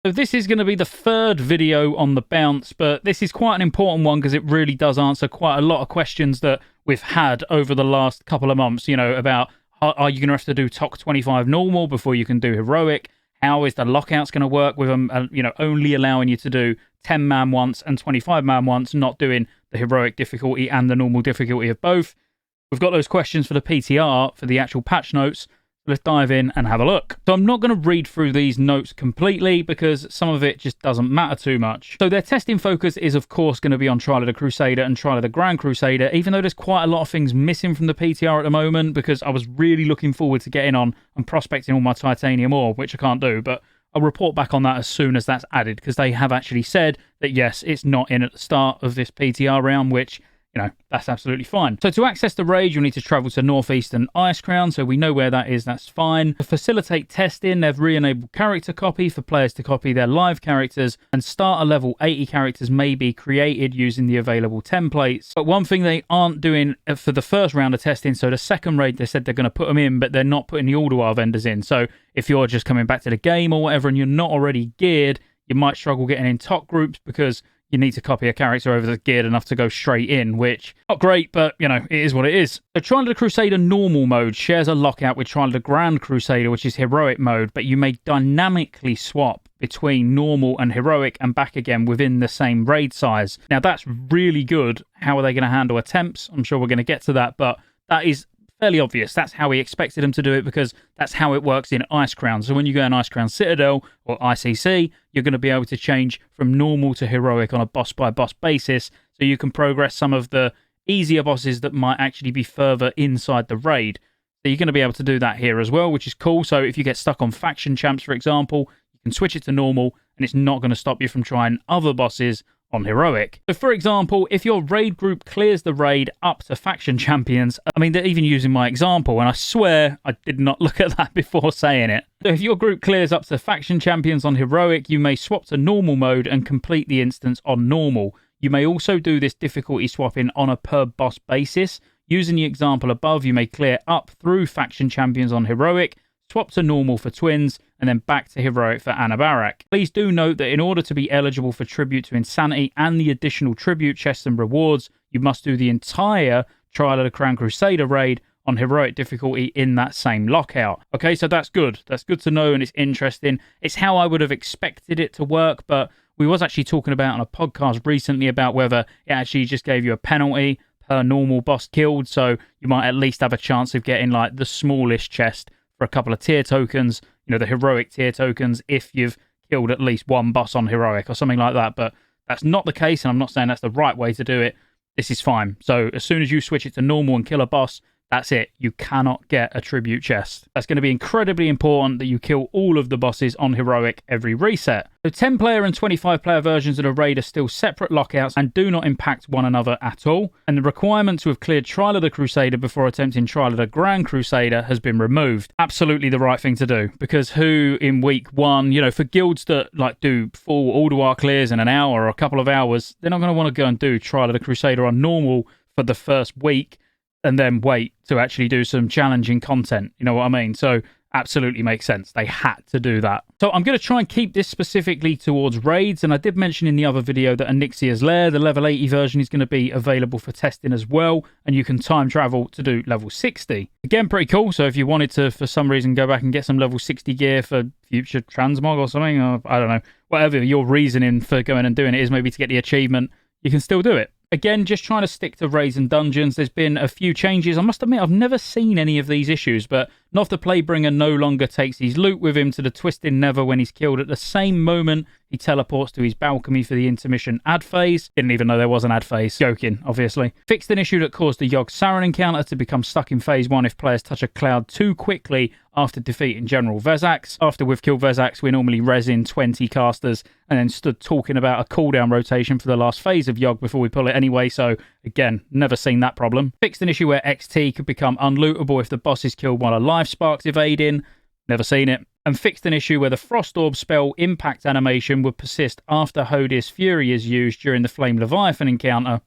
So this is going to be the third video on the bounce, but this is quite an important one because it really does answer quite a lot of questions that we've had over the last couple of months, you know, about are you going to have to do TOC 25 normal before you can do heroic? How is the lockouts going to work with them, you know, only allowing you to do 10-man once and 25-man once, not doing the heroic difficulty and the normal difficulty of both? We've got those questions for the PTR, for the actual patch notes. Let's dive in and have a look. So I'm not going to read through these notes completely because some of it just doesn't matter too much. So their testing focus is of course going to be on Trial of the Crusader and Trial of the Grand Crusader, even though there's quite a lot of things missing from the PTR at the moment because I was really looking forward to getting on and prospecting all my titanium ore, which I can't do, but I'll report back on that as soon as that's added because they have actually said that yes, it's not in at the start of this PTR round, which, you know, that's absolutely fine. So to access the raid, you'll need to travel to Northeastern Icecrown, so we know where that is, that's fine. To facilitate testing, they've re-enabled character copy for players to copy their live characters, and starter level 80 characters may be created using the available templates. But one thing they aren't doing for the first round of testing, so the second raid, they said they're going to put them in, but they're not putting the Ulduar vendors in. So if you're just coming back to the game or whatever and you're not already geared, you might struggle getting in TOC groups because you need to copy a character over that's geared enough to go straight in, which, not great, but, you know, it is what it is. So Trial of the Crusader normal mode shares a lockout with Trial of the Grand Crusader, which is heroic mode, but you may dynamically swap between normal and heroic and back again within the same raid size. Now, that's really good. How are they going to handle attempts? I'm sure we're going to get to that, but that is fairly obvious. That's how he expected them to do it because that's how it works in Icecrown. So when you go in Icecrown Citadel or ICC, you're going to be able to change from normal to heroic on a boss-by-boss basis, so you can progress some of the easier bosses that might actually be further inside the raid. So you're going to be able to do that here as well, which is cool. So if you get stuck on faction champs, for example, you can switch it to normal, and it's not going to stop you from trying other bosses on heroic. So for example, if your raid group clears the raid up to faction champions, I mean, they're even using my example, and I swear I did not look at that before saying it. So if your group clears up to faction champions on heroic, you may swap to normal mode and complete the instance on normal. You may also do this difficulty swapping on a per boss basis. Using the example above, you may clear up through faction champions on heroic, swap to normal for twins, and then back to heroic for Anabarak. Please do note that in order to be eligible for Tribute to Insanity and the additional tribute chests and rewards, you must do the entire Trial of the Crown Crusader raid on heroic difficulty in that same lockout. Okay, so that's good. That's good to know, and it's interesting. It's how I would have expected it to work, but we was actually talking about on a podcast recently about whether it actually just gave you a penalty per normal boss killed, so you might at least have a chance of getting like the smallish chest for a couple of tier tokens, you know, the heroic tier tokens, if you've killed at least one boss on heroic or something like that. But that's not the case, and I'm not saying that's the right way to do it. This is fine. So as soon as you switch it to normal and kill a boss, that's it. You cannot get a tribute chest. That's going to be incredibly important that you kill all of the bosses on heroic every reset. So 10-player and 25-player versions of the raid are still separate lockouts and do not impact one another at all. And the requirement to have cleared Trial of the Crusader before attempting Trial of the Grand Crusader has been removed. Absolutely the right thing to do, because who in week one, you know, for guilds that like do full Ulduar clears in an hour or a couple of hours, they're not going to want to go and do Trial of the Crusader on normal for the first week and then wait to actually do some challenging content. You know what I mean? So absolutely makes sense. They had to do that. So I'm going to try and keep this specifically towards raids, and I did mention in the other video that Onyxia's Lair, the level 80 version, is going to be available for testing as well, and you can time travel to do level 60. Again, pretty cool. So if you wanted to, for some reason, go back and get some level 60 gear for future transmog or something, or I don't know, whatever your reasoning for going and doing it is, maybe to get the achievement, you can still do it. Again, just trying to stick to raids and dungeons. There's been a few changes. I must admit, I've never seen any of these issues, but Noth the Playbringer no longer takes his loot with him to the Twisted Nether when he's killed. At the same moment, he teleports to his balcony for the intermission ad phase. Didn't even know there was an ad phase. Joking, obviously. Fixed an issue that caused the Yogg Saron encounter to become stuck in phase 1 if players touch a cloud too quickly after defeating General Vezax. After we've killed Vezax, we normally res in 20 casters and then stood talking about a cooldown rotation for the last phase of Yogg before we pull it anyway, so again, never seen that problem. Fixed an issue where XT could become unlootable if the boss is killed while a life spark's evading. Never seen it. And fixed an issue where the Frost Orb spell impact animation would persist after Hodis Fury is used during the Flame Leviathan encounter.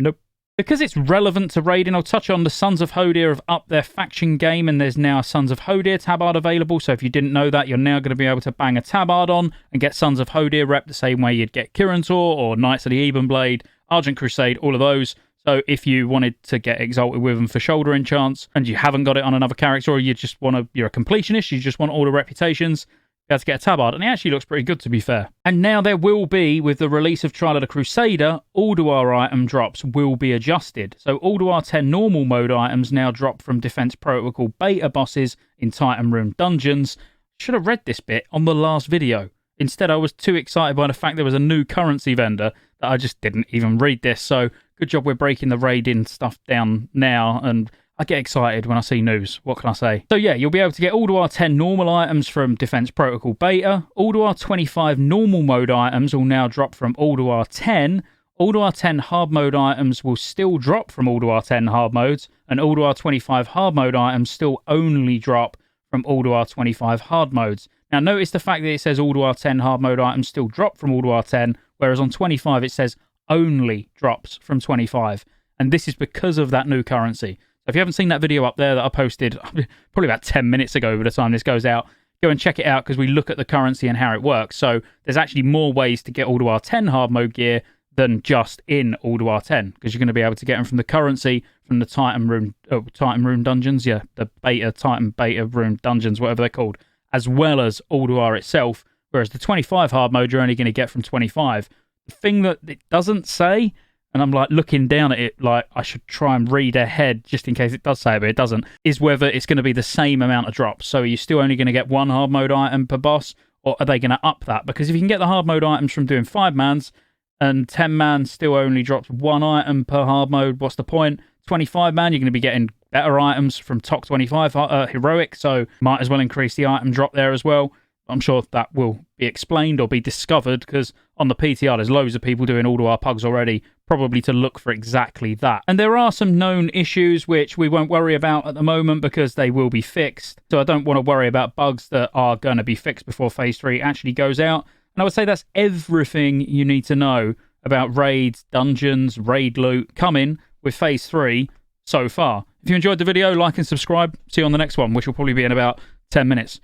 Nope. Because it's relevant to raiding, I'll touch on the Sons of Hodir have upped their faction game, and there's now a Sons of Hodir tabard available. So if you didn't know that, you're now going to be able to bang a tabard on and get Sons of Hodir rep the same way you'd get Kirantor or Knights of the Ebon Blade, Argent Crusade, all of those. So if you wanted to get exalted with them for shoulder enchants and you haven't got it on another character, or you just want to, you're a completionist, you just want all the reputations, you have to get a tabard, and it actually looks pretty good, to be fair. And now there will be, with the release of Trial of the Crusader, Ulduar item drops will be adjusted. So Ulduar 10 normal mode items now drop from Defense Protocol beta bosses in Titan Room dungeons. Should have read this bit on the last video. Instead, I was too excited by the fact there was a new currency vendor that I just didn't even read this. So good job we're breaking the raiding stuff down now, and I get excited when I see news. What can I say? So yeah, you'll be able to get Ulduar 10 normal items from Defense Protocol Beta. Ulduar 25 normal mode items will now drop from Ulduar 10. Ulduar 10 hard mode items will still drop from Ulduar 10 hard modes. And Ulduar 25 hard mode items still only drop from Ulduar 25 hard modes. Now notice the fact that it says Ulduar 10 hard mode items still drop from Ulduar 10, whereas on 25 it says only drops from 25. And this is because of that new currency. If you haven't seen that video up there that I posted probably about 10 minutes ago by the time this goes out, go and check it out, because we look at the currency and how it works. So there's actually more ways to get Ulduar 10 hard mode gear than just in Ulduar 10, because you're going to be able to get them from the currency, from the Titan Room dungeons, yeah, the Titan beta room dungeons, whatever they're called, as well as Ulduar itself, whereas the 25 hard mode you're only going to get from 25. The thing that it doesn't say, and I'm like looking down at it like I should try and read ahead just in case it does say it, but it doesn't, is whether it's going to be the same amount of drops. So are you still only going to get one hard mode item per boss, or are they going to up that? Because if you can get the hard mode items from doing 5-mans and 10-man still only drops one item per hard mode, what's the point? 25-man, you're going to be getting better items from TOC 25 heroic, so might as well increase the item drop there as well. I'm sure that will be explained or be discovered, because on the PTR there's loads of people doing Ulduar pugs already, probably to look for exactly that. And there are some known issues which we won't worry about at the moment because they will be fixed. So I don't want to worry about bugs that are going to be fixed before Phase 3 actually goes out. And I would say that's everything you need to know about raids, dungeons, raid loot coming with Phase 3 so far. If you enjoyed the video, like and subscribe. See you on the next one, which will probably be in about 10 minutes.